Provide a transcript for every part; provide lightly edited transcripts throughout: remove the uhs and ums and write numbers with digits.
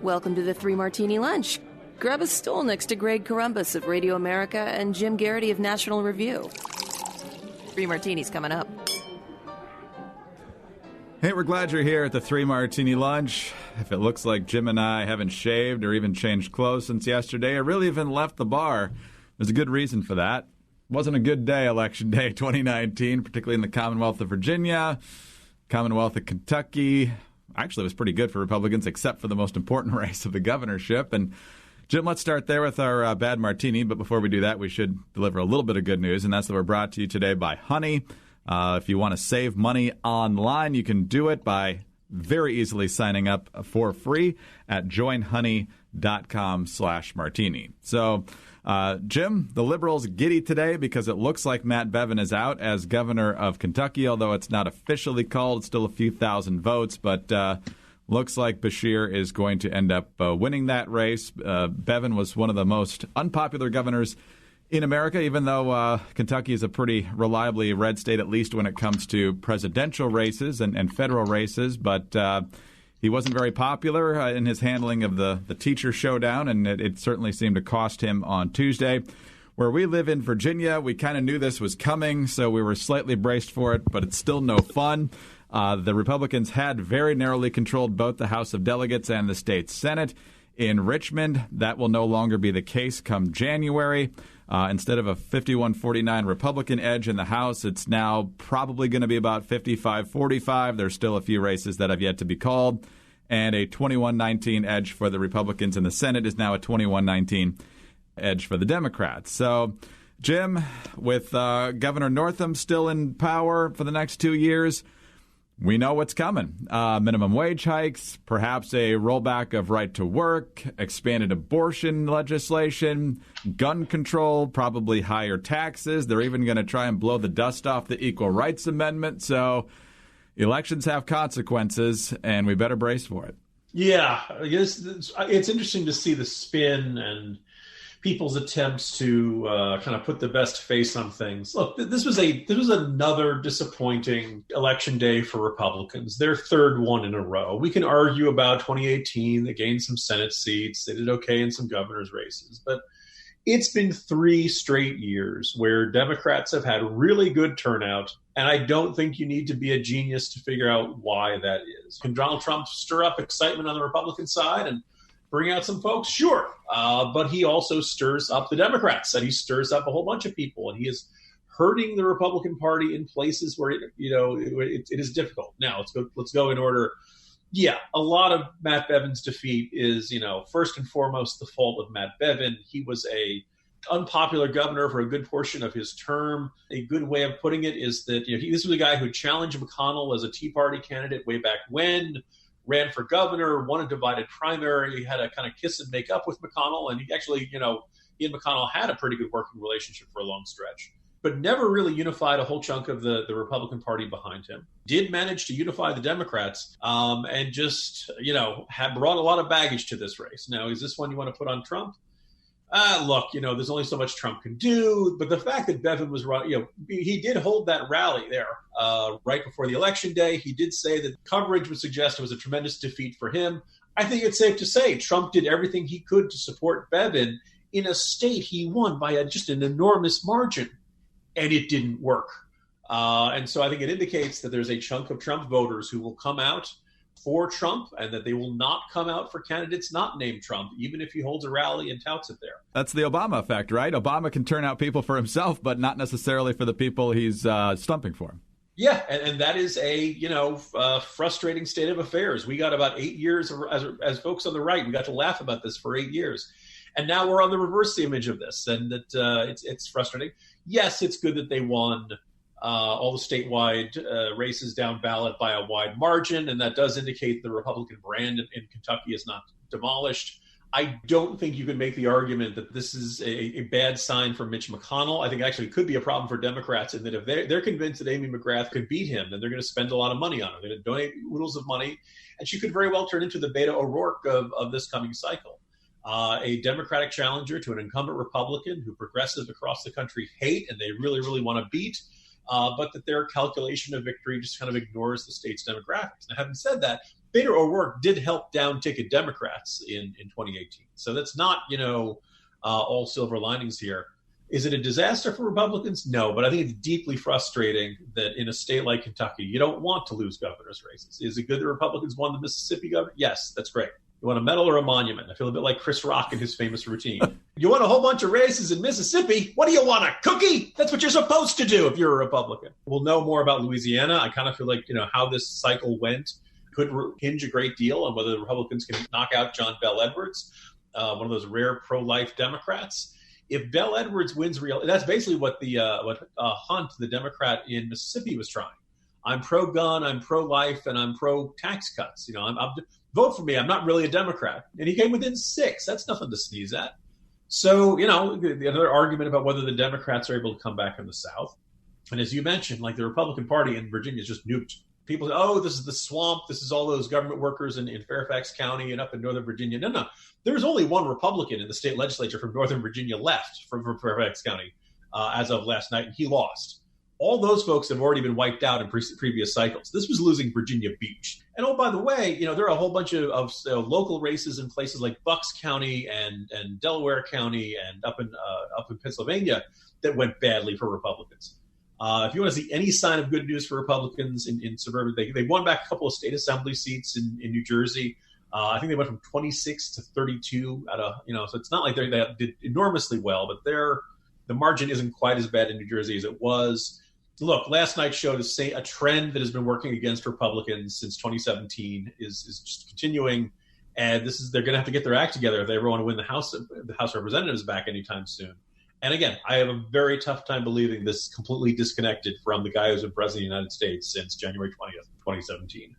Welcome to the Three Martini Lunch. Grab a stool next to Greg Columbus of Radio America and Jim Garrity of National Review. Three Martinis coming up. Hey, we're glad you're here at the Three Martini Lunch. If it looks like Jim and I haven't shaved or even changed clothes since yesterday or really even left the bar, there's a good reason for that. It wasn't a good day, Election Day 2019, particularly in the Commonwealth of Virginia, Commonwealth of Kentucky. Actually, it was pretty good for Republicans, except for the most important race of the governorship. And Jim, let's start there with our bad martini. But before we do that, we should deliver a little bit of good news, and that's that we're brought to you today by Honey. If you want to save money online, you can do it by very easily signing up for free at joinhoney.com/martini. So, Jim, the Liberals giddy today because it looks like Matt Bevin is out as governor of Kentucky, although it's not officially called. It's still a few thousand votes, but looks like Beshear is going to end up winning that race. Bevin was one of the most unpopular governors in America, even though Kentucky is a pretty reliably red state, at least when it comes to presidential races and federal races. But he wasn't very popular in his handling of the teacher showdown, and it certainly seemed to cost him on Tuesday. Where we live in Virginia, we kind of knew this was coming, so we were slightly braced for it, but it's still no fun. The Republicans had very narrowly controlled both the House of Delegates and the state Senate. In Richmond, that will no longer be the case come January. Instead of a 51-49 Republican edge in the House, it's now probably going to be about 55-45. There's still a few races that have yet to be called. And a 21-19 edge for the Republicans in the Senate is now a 21-19 edge for the Democrats. So, Jim, with Governor Northam still in power for the next 2 years, we know what's coming. Minimum wage hikes, perhaps a rollback of right to work, expanded abortion legislation, gun control, probably higher taxes. They're even going to try and blow the dust off the Equal Rights Amendment. So elections have consequences, and we better brace for it. Yeah, I guess it's interesting to see the spin and people's attempts to kind of put the best face on things. Look, this was another disappointing election day for Republicans, their third one in a row. We can argue about 2018. They gained some Senate seats. They did okay in some governor's races. But it's been 3 straight years where Democrats have had really good turnout. And I don't think you need to be a genius to figure out why that is. Can Donald Trump stir up excitement on the Republican side and bring out some folks? Sure. But he also stirs up the Democrats, and he stirs up a whole bunch of people, and he is hurting the Republican Party in places where it is difficult. Now, let's go in order. Yeah, a lot of Matt Bevin's defeat is, first and foremost the fault of Matt Bevin. He was a unpopular governor for a good portion of his term. A good way of putting it is that this was a guy who challenged McConnell as a Tea Party candidate way back when, ran for governor, won a divided primary. He had a kind of kiss and make up with McConnell. And he actually, he and McConnell had a pretty good working relationship for a long stretch, but never really unified a whole chunk of the Republican Party behind him. Did manage to unify the Democrats and just, had brought a lot of baggage to this race. Now, is this one you want to put on Trump? Look, there's only so much Trump can do. But the fact that Bevin was running, he did hold that rally there right before the election day. He did say that coverage would suggest it was a tremendous defeat for him. I think it's safe to say Trump did everything he could to support Bevin in a state he won by just an enormous margin, and it didn't work. And so I think it indicates that there's a chunk of Trump voters who will come out for Trump, and that they will not come out for candidates not named Trump, even if he holds a rally and touts it there. That's the Obama effect, right? Obama can turn out people for himself, but not necessarily for the people he's stumping for. Yeah, and that is a frustrating state of affairs. We got about 8 years as folks on the right. We got to laugh about this for 8 years, and now we're on the reverse image of this, and that it's frustrating. Yes, it's good that they won all the statewide races down ballot by a wide margin, and that does indicate the Republican brand in Kentucky is not demolished. I don't think you can make the argument that this is a bad sign for Mitch McConnell. I think actually it could be a problem for Democrats in that if they're convinced that Amy McGrath could beat him, then they're going to spend a lot of money on her. They're going to donate oodles of money, and she could very well turn into the Beto O'Rourke of this coming cycle. A Democratic challenger to an incumbent Republican who progressives across the country hate and they really, really want to beat. But that their calculation of victory just kind of ignores the state's demographics. Now, having said that, Beto O'Rourke did help down-ticket Democrats in 2018. So that's not, all silver linings here. Is it a disaster for Republicans? No, but I think it's deeply frustrating that in a state like Kentucky, you don't want to lose governor's races. Is it good that Republicans won the Mississippi governor? Yes, that's great. You want a medal or a monument? I feel a bit like Chris Rock in his famous routine. You want a whole bunch of races in Mississippi? What do you want, a cookie? That's what you're supposed to do if you're a Republican. We'll know more about Louisiana. I kind of feel like, how this cycle went could hinge a great deal on whether the Republicans can knock out John Bel Edwards, one of those rare pro-life Democrats. If Bel Edwards wins that's basically what Hunt, the Democrat in Mississippi, was trying. I'm pro-gun, I'm pro-life, and I'm pro-tax cuts. Vote for me. I'm not really a Democrat. And he came within 6. That's nothing to sneeze at. So, the other argument about whether the Democrats are able to come back in the South. And as you mentioned, like the Republican Party in Virginia is just nuked. People say, oh, this is the swamp. This is all those government workers in Fairfax County and up in Northern Virginia. No. There's only one Republican in the state legislature from Northern Virginia left from Fairfax County as of last night, and he lost. All those folks have already been wiped out in previous cycles. This was losing Virginia Beach. And oh, by the way, there are a whole bunch of local races in places like Bucks County and Delaware County and up in Pennsylvania that went badly for Republicans. If you want to see any sign of good news for Republicans in suburban, they won back a couple of state assembly seats in New Jersey. I think they went from 26 to 32 so it's not like they did enormously well, but the margin isn't quite as bad in New Jersey as it was. Look, last night showed a trend that has been working against Republicans since 2017 is just continuing, and they're going to have to get their act together if they ever want to win the House of Representatives back anytime soon. And again, I have a very tough time believing this is completely disconnected from the guy who's been president of the United States since January 20th, 2017.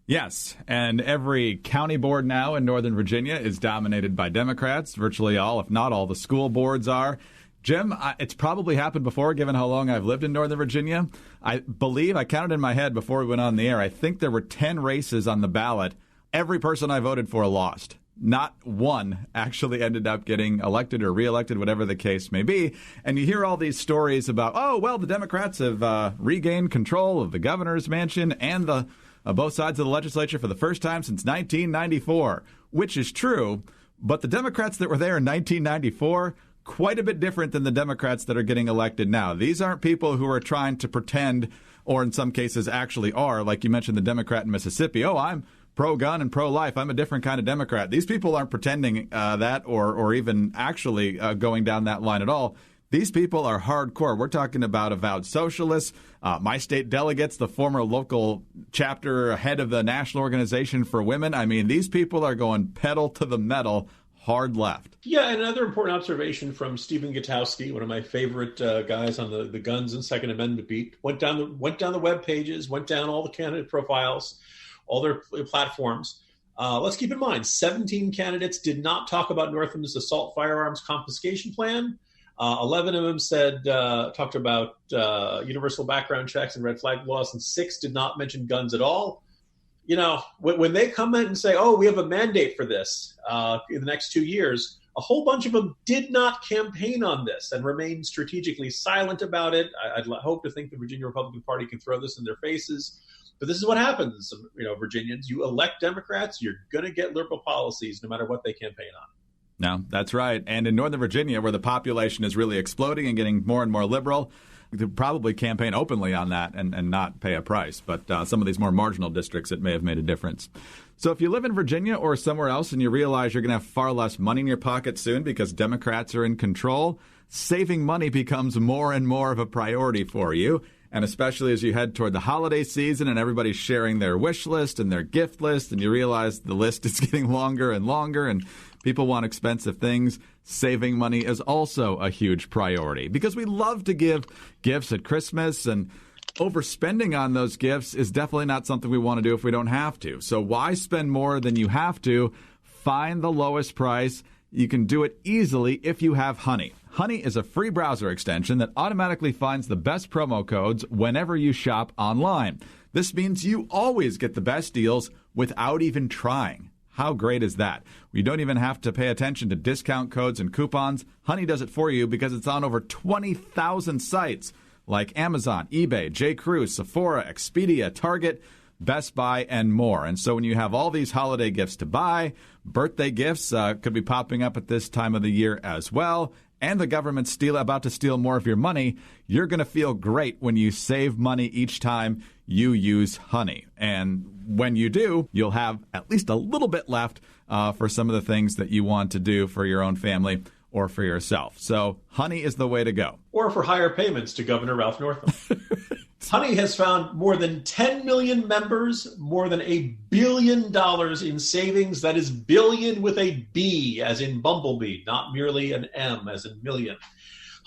Yes, and every county board now in Northern Virginia is dominated by Democrats. Virtually all, if not all, the school boards are. Jim, it's probably happened before, given how long I've lived in Northern Virginia. I believe, I counted in my head before we went on the air, I think there were 10 races on the ballot. Every person I voted for lost. Not one actually ended up getting elected or reelected, whatever the case may be. And you hear all these stories about, the Democrats have regained control of the governor's mansion and both sides of the legislature for the first time since 1994, which is true. But the Democrats that were there in 1994, quite a bit different than the Democrats that are getting elected now. These aren't people who are trying to pretend, or in some cases actually are, like you mentioned the Democrat in Mississippi. Oh, I'm pro-gun and pro-life. I'm a different kind of Democrat. These people aren't pretending that or even actually going down that line at all. These people are hardcore. We're talking about avowed socialists. My state delegates, the former local chapter head of the National Organization for Women. I mean, these people are going pedal to the metal, hard left. Yeah, and another important observation from Stephen Gutowski, one of my favorite guys on the guns and Second Amendment beat, went down the web pages, went down all the candidate profiles, all their platforms. Let's keep in mind, 17 candidates did not talk about Northam's assault firearms confiscation plan. 11 of them talked about universal background checks and red flag laws, and 6 did not mention guns at all. When they come in and say, we have a mandate for this in the next 2 years, a whole bunch of them did not campaign on this and remain strategically silent about it. I'd hope to think the Virginia Republican Party can throw this in their faces. But this is what happens, Virginians. You elect Democrats, you're going to get liberal policies no matter what they campaign on. No, that's right. And in Northern Virginia, where the population is really exploding and getting more and more liberal, to probably campaign openly on that and not pay a price. But some of these more marginal districts, it may have made a difference. So if you live in Virginia or somewhere else and you realize you're going to have far less money in your pocket soon because Democrats are in control, saving money becomes more and more of a priority for you. And especially as you head toward the holiday season and everybody's sharing their wish list and their gift list, and you realize the list is getting longer and longer and people want expensive things, saving money is also a huge priority because we love to give gifts at Christmas, and overspending on those gifts is definitely not something we want to do if we don't have to. So why spend more than you have to? Find the lowest price. You can do it easily if you have Honey. Honey is a free browser extension that automatically finds the best promo codes whenever you shop online. This means you always get the best deals without even trying. How great is that? You don't even have to pay attention to discount codes and coupons. Honey does it for you because it's on over 20,000 sites like Amazon, eBay, J.Crew, Sephora, Expedia, Target. Best Buy, and more. And so when you have all these holiday gifts to buy, birthday gifts could be popping up at this time of the year as well, and the government's about to steal more of your money, you're going to feel great when you save money each time you use Honey. And when you do, you'll have at least a little bit left for some of the things that you want to do for your own family or for yourself. So Honey is the way to go. Or for higher payments to Governor Ralph Northam. Honey has found more than 10 million members, more than $1 billion in savings. That is billion with a B, as in bumblebee, not merely an M, as in million.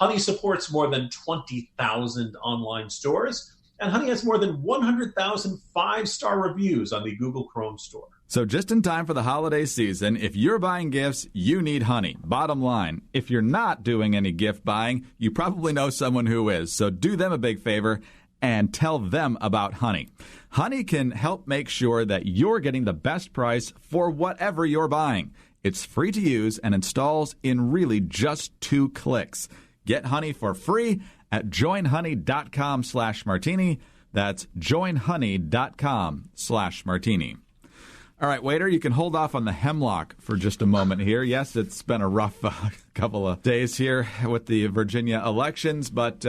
Honey supports more than 20,000 online stores, and Honey has more than 100,000 five-star reviews on the Google Chrome store. So just in time for the holiday season, if you're buying gifts, you need Honey. Bottom line, if you're not doing any gift buying, you probably know someone who is. So do them a big favor and tell them about Honey. Honey can help make sure that you're getting the best price for whatever you're buying. It's free to use and installs in really just 2 clicks. Get Honey for free at joinhoney.com/martini. That's joinhoney.com/martini. All right, waiter, you can hold off on the hemlock for just a moment here. Yes, it's been a rough couple of days here with the Virginia elections, but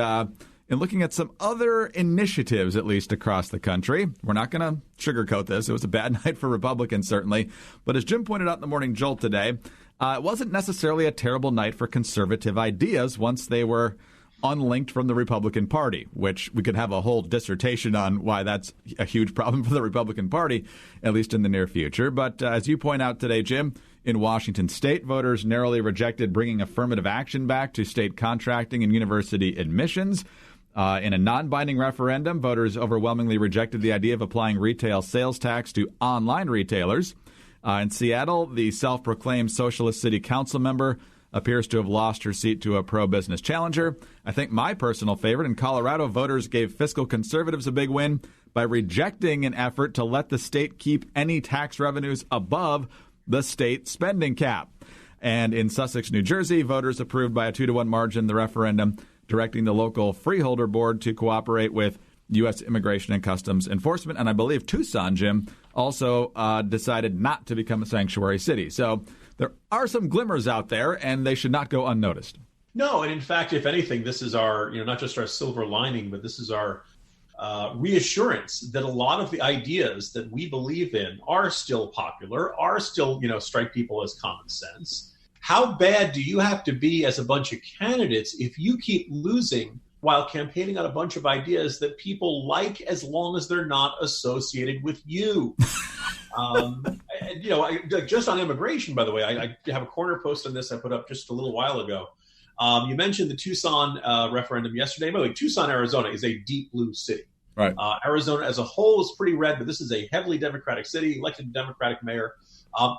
in looking at some other initiatives, at least across the country, we're not going to sugarcoat this. It was a bad night for Republicans, certainly. But as Jim pointed out in the Morning Jolt today, it wasn't necessarily a terrible night for conservative ideas once they were unlinked from the Republican Party, which we could have a whole dissertation on why that's a huge problem for the Republican Party, at least in the near future. But as you point out today, Jim, in Washington state, voters narrowly rejected bringing affirmative action back to state contracting and university admissions. In a non-binding referendum, voters overwhelmingly rejected the idea of applying retail sales tax to online retailers. In Seattle, the self-proclaimed socialist city council member appears to have lost her seat to a pro-business challenger. I think my personal favorite, in Colorado, voters gave fiscal conservatives a big win by rejecting an effort to let the state keep any tax revenues above the state spending cap. And in Sussex, New Jersey, voters approved by a 2-to-1 margin the referendum directing the local freeholder board to cooperate with U.S. Immigration and Customs Enforcement. And I believe Tucson, Jim, also decided not to become a sanctuary city. So there are some glimmers out there, and they should not go unnoticed. No, and in fact, if anything, this is our, not just our silver lining, but this is our reassurance that a lot of the ideas that we believe in are still popular, are still, strike people as common sense. How bad do you have to be as a bunch of candidates if you keep losing while campaigning on a bunch of ideas that people like as long as they're not associated with you? Just on immigration, by the way, I have a corner post on this I put up just a little while ago. You mentioned the Tucson referendum yesterday. By the way, Tucson, Arizona is a deep blue city. Right. Arizona as a whole is pretty red, but this is a heavily Democratic city, elected Democratic mayor.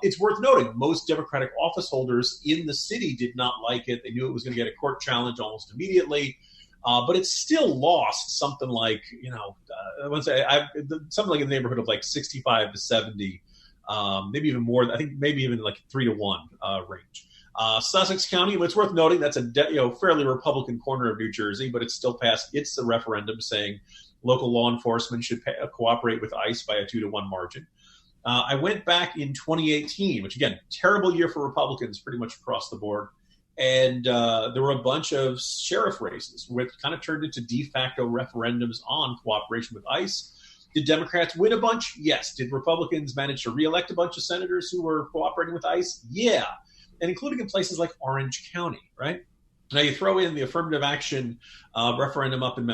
It's worth noting most Democratic office holders in the city did not like it. They knew it was going to get a court challenge almost immediately. But it still lost something like, something like in the neighborhood of like 65 to 70, maybe even more. I think maybe even like 3-to-1 range. Sussex County, it's worth noting that's a fairly Republican corner of New Jersey, but it's still passed. It's the referendum saying local law enforcement should cooperate with ICE by a 2-to-1 margin. I went back in 2018, which again, terrible year for Republicans pretty much across the board. And there were a bunch of sheriff races, which kind of turned into de facto referendums on cooperation with ICE. Did Democrats win a bunch? Yes. Did Republicans manage to reelect a bunch of senators who were cooperating with ICE? Yeah. And including in places like Orange County, right? Now you throw in the affirmative action referendum up in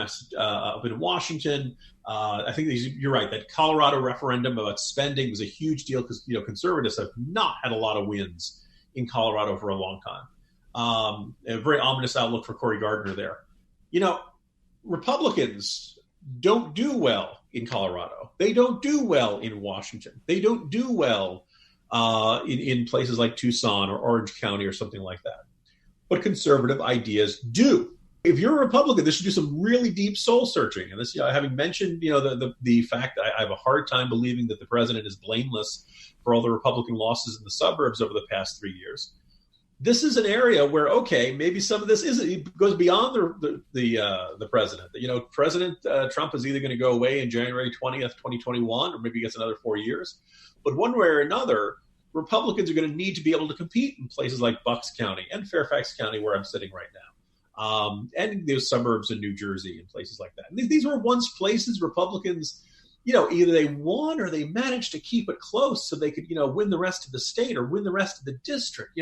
Washington. I think you're right. That Colorado referendum about spending was a huge deal because conservatives have not had a lot of wins in Colorado for a long time. A very ominous outlook for Cory Gardner there. Republicans don't do well in Colorado. They don't do well in Washington. They don't do well in places like Tucson or Orange County or something like that. But conservative ideas do. If you're a Republican, this should do some really deep soul searching. And this, having mentioned, the fact that I have a hard time believing that the president is blameless for all the Republican losses in the suburbs over the past 3 years. this is an area where, okay, maybe some of this goes beyond the president. President Trump is either going to go away in January 20th, 2021, or maybe he gets another 4 years. But one way or another, Republicans are going to need to be able to compete in places like Bucks County and Fairfax County, where I'm sitting right now, and the suburbs in New Jersey and places like that. And these were once places Republicans, either they won or they managed to keep it close so they could, win the rest of the state or win the rest of the district.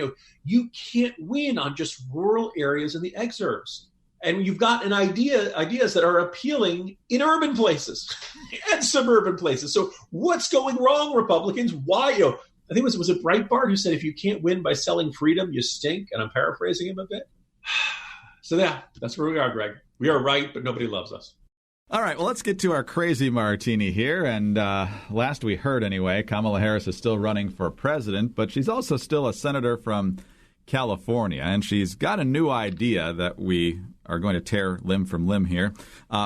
You can't win on just rural areas in the exurbs. And you've got ideas that are appealing in urban places and suburban places. So what's going wrong, Republicans? Why? I think was it Breitbart who said, if you can't win by selling freedom, you stink. And I'm paraphrasing him a bit. So that's where we are, Greg. We are right, but nobody loves us. All right, well, let's get to our crazy martini here. And last we heard anyway, Kamala Harris is still running for president, but she's also still a senator from California. And she's got a new idea that we are going to tear limb from limb here.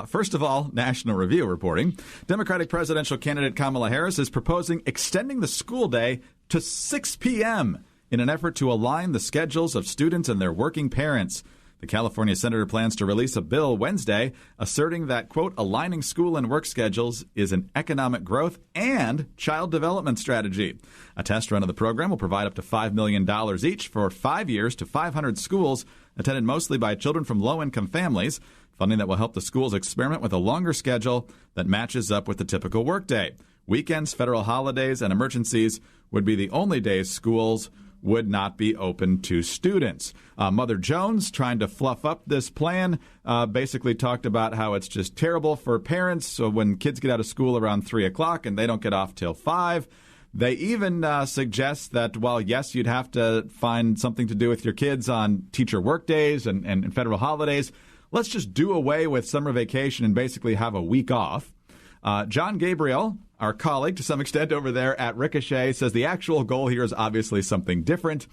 First of all, National Review reporting, Democratic presidential candidate Kamala Harris is proposing extending the school day to 6 p.m. in an effort to align the schedules of students and their working parents. The California senator plans to release a bill Wednesday asserting that, quote, aligning school and work schedules is an economic growth and child development strategy. A test run of the program will provide up to $5 million each for 5 years to 500 schools, attended mostly by children from low-income families, funding that will help the schools experiment with a longer schedule that matches up with the typical workday. Weekends, federal holidays, and emergencies would be the only days schools would not be open to students. Mother Jones, trying to fluff up this plan, basically talked about how it's just terrible for parents. So when kids get out of school around 3 o'clock and they don't get off till 5, they even suggest that while, yes, you'd have to find something to do with your kids on teacher work days and federal holidays, let's just do away with summer vacation and basically have a week off. John Gabriel, our colleague to some extent over there at Ricochet, says the actual goal here is obviously something different,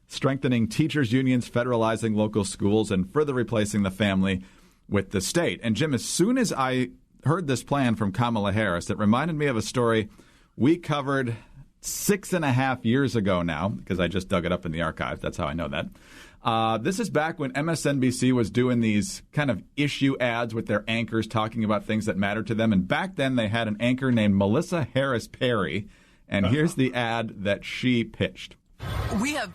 strengthening teachers' unions, federalizing local schools, and further replacing the family with the state. And Jim, as soon as I heard this plan from Kamala Harris, it reminded me of a story we covered 6.5 years ago now, because I just dug it up in the archive. That's how I know that. This is back when MSNBC was doing these kind of issue ads with their anchors talking about things that matter to them. And back then they had an anchor named Melissa Harris Perry. And here's the ad that she pitched. We have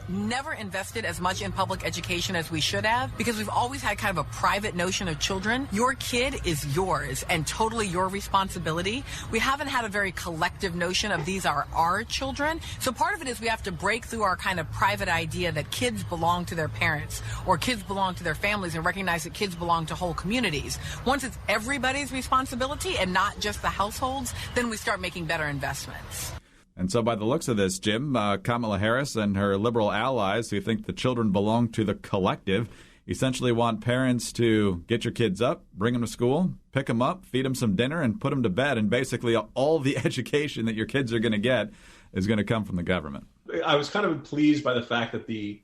never invested as much in public education as we should have because we've always had kind of a private notion of children. Your kid is yours and totally your responsibility. We haven't had a very collective notion of these are our children. So part of it is we have to break through our kind of private idea that kids belong to their parents or kids belong to their families and recognize that kids belong to whole communities. Once it's everybody's responsibility and not just the households, then we start making better investments. And so by the looks of this, Jim, Kamala Harris and her liberal allies who think the children belong to the collective essentially want parents to get your kids up, bring them to school, pick them up, feed them some dinner, and put them to bed. And basically all the education that your kids are going to get is going to come from the government. I was kind of pleased by the fact that the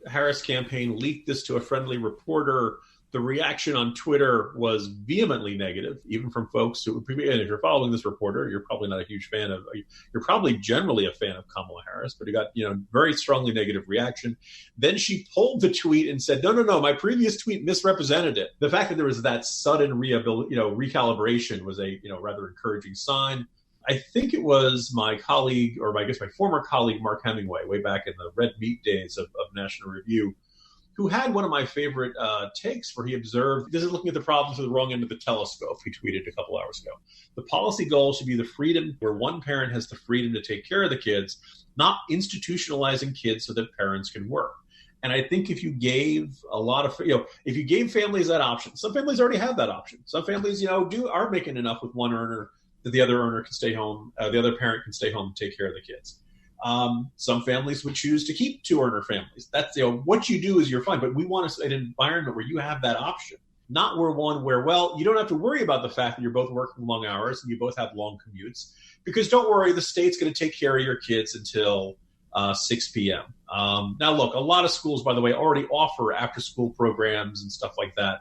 Harris campaign leaked this to a friendly reporter. The reaction on Twitter was vehemently negative, even from folks who, and if you're following this reporter, you're probably not a huge fan of, you're probably generally a fan of Kamala Harris, but you got, very strongly negative reaction. Then she pulled the tweet and said, no, my previous tweet misrepresented it. The fact that there was that sudden recalibration was a, rather encouraging sign. I think it was my colleague, or I guess my former colleague, Mark Hemingway, way back in the red meat days of National Review, who had one of my favorite takes where he observed, this is looking at the problems at the wrong end of the telescope, he tweeted a couple hours ago. The policy goal should be the freedom where one parent has the freedom to take care of the kids, not institutionalizing kids so that parents can work. And I think if you gave a lot of, if you gave families that option, some families already have that option. Some families, are making enough with one earner that the other earner can stay home, the other parent can stay home and take care of the kids. Some families would choose to keep two-earner families. That's, what you do is you're fine. But we want an environment where you have that option, not where, you don't have to worry about the fact that you're both working long hours and you both have long commutes. Because don't worry, the state's going to take care of your kids until 6 p.m. Now, look, a lot of schools, by the way, already offer after-school programs and stuff like that.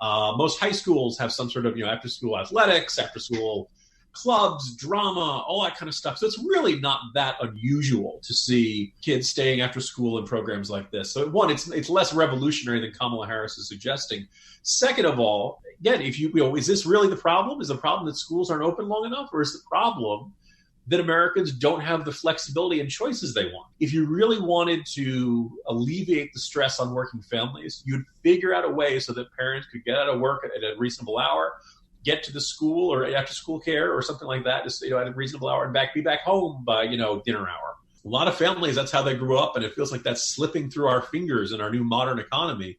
Most high schools have some sort of, after-school athletics, after-school clubs, drama, all that kind of stuff. So it's really not that unusual to see kids staying after school in programs like this. So one, it's less revolutionary than Kamala Harris is suggesting. Second of all, again, if you know, is this really the problem? Is the problem that schools aren't open long enough, or is the problem that Americans don't have the flexibility and choices they want? If you really wanted to alleviate the stress on working families, you'd figure out a way so that parents could get out of work at a reasonable hour, get to the school or after school care or something like that, just, at a reasonable hour, and be back home by, dinner hour. A lot of families, that's how they grew up, and it feels like that's slipping through our fingers in our new modern economy.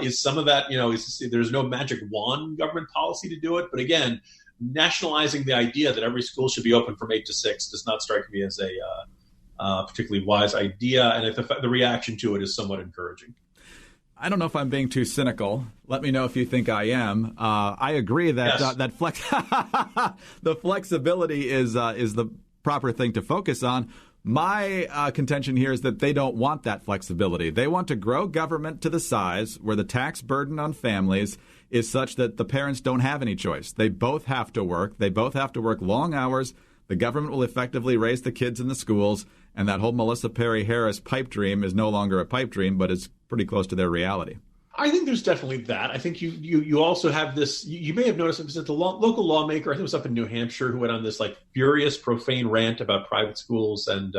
Is some of that, there's no magic wand government policy to do it. But again, nationalizing the idea that every school should be open from 8 to 6 does not strike me as a particularly wise idea. And the reaction to it is somewhat encouraging. I don't know if I'm being too cynical. Let me know if you think I am. I agree that Yes. The flexibility is the proper thing to focus on. My contention here is that they don't want that flexibility. They want to grow government to the size where the tax burden on families is such that the parents don't have any choice. They both have to work. They both have to work long hours. The government will effectively raise the kids in the schools, and that whole Melissa Perry Harris pipe dream is no longer a pipe dream, but is pretty close to their reality. I think there's definitely that. I think you also have this. You may have noticed it was the local lawmaker. I think it was up in New Hampshire who went on this furious, profane rant about private schools and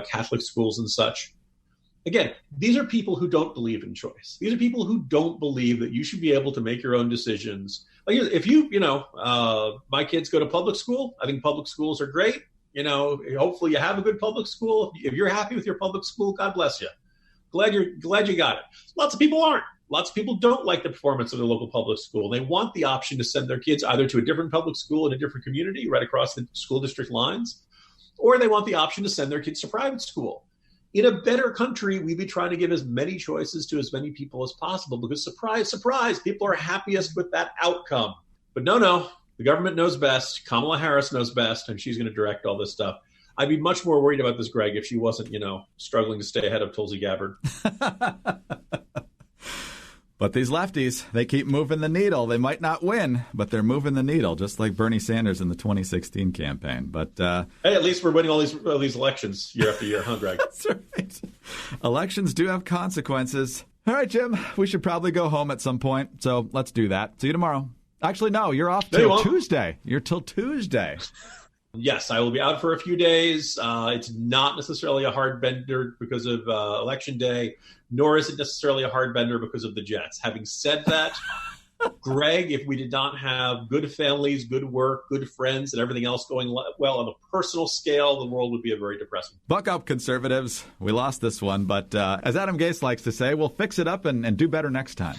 Catholic schools and such. Again, these are people who don't believe in choice. These are people who don't believe that you should be able to make your own decisions. Like if my kids go to public school. I think public schools are great. Hopefully you have a good public school. If you're happy with your public school, God bless you. Glad you got it. Lots of people aren't. Lots of people don't like the performance of their local public school. They want the option to send their kids either to a different public school in a different community right across the school district lines, or they want the option to send their kids to private school. In a better country, we'd be trying to give as many choices to as many people as possible because, surprise, surprise, people are happiest with that outcome. But no, the government knows best. Kamala Harris knows best, and she's going to direct all this stuff. I'd be much more worried about this, Greg, if she wasn't, struggling to stay ahead of Tulsi Gabbard. But these lefties, they keep moving the needle. They might not win, but they're moving the needle, just like Bernie Sanders in the 2016 campaign. But hey, at least we're winning all these elections year after year, huh, Greg? That's right. Elections do have consequences. All right, Jim, we should probably go home at some point, so let's do that. See you tomorrow. Actually, no, you're off till Tuesday. You're till Tuesday. Yes, I will be out for a few days. It's not necessarily a hard bender because of Election Day, nor is it necessarily a hard bender because of the Jets. Having said that, Greg, if we did not have good families, good work, good friends, and everything else going well on a personal scale, the world would be a very depressing. Buck up, conservatives. We lost this one, but as Adam Gase likes to say, we'll fix it up and do better next time.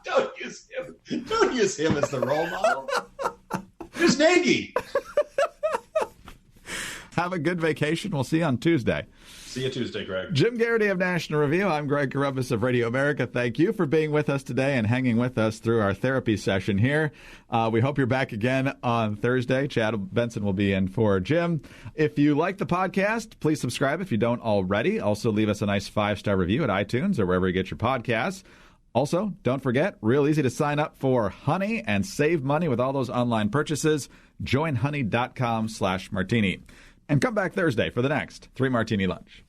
Don't use him as the role model. Here's Nagy. Have a good vacation. We'll see you on Tuesday. See you Tuesday, Greg. Jim Garrity of National Review. I'm Greg Corombos of Radio America. Thank you for being with us today and hanging with us through our therapy session here. We hope you're back again on Thursday. Chad Benson will be in for Jim. If you like the podcast, please subscribe if you don't already. Also, leave us a nice 5-star review at iTunes or wherever you get your podcasts. Also, don't forget, real easy to sign up for Honey and save money with all those online purchases. Join honey.com/martini. And come back Thursday for the next 3 Martini Lunch.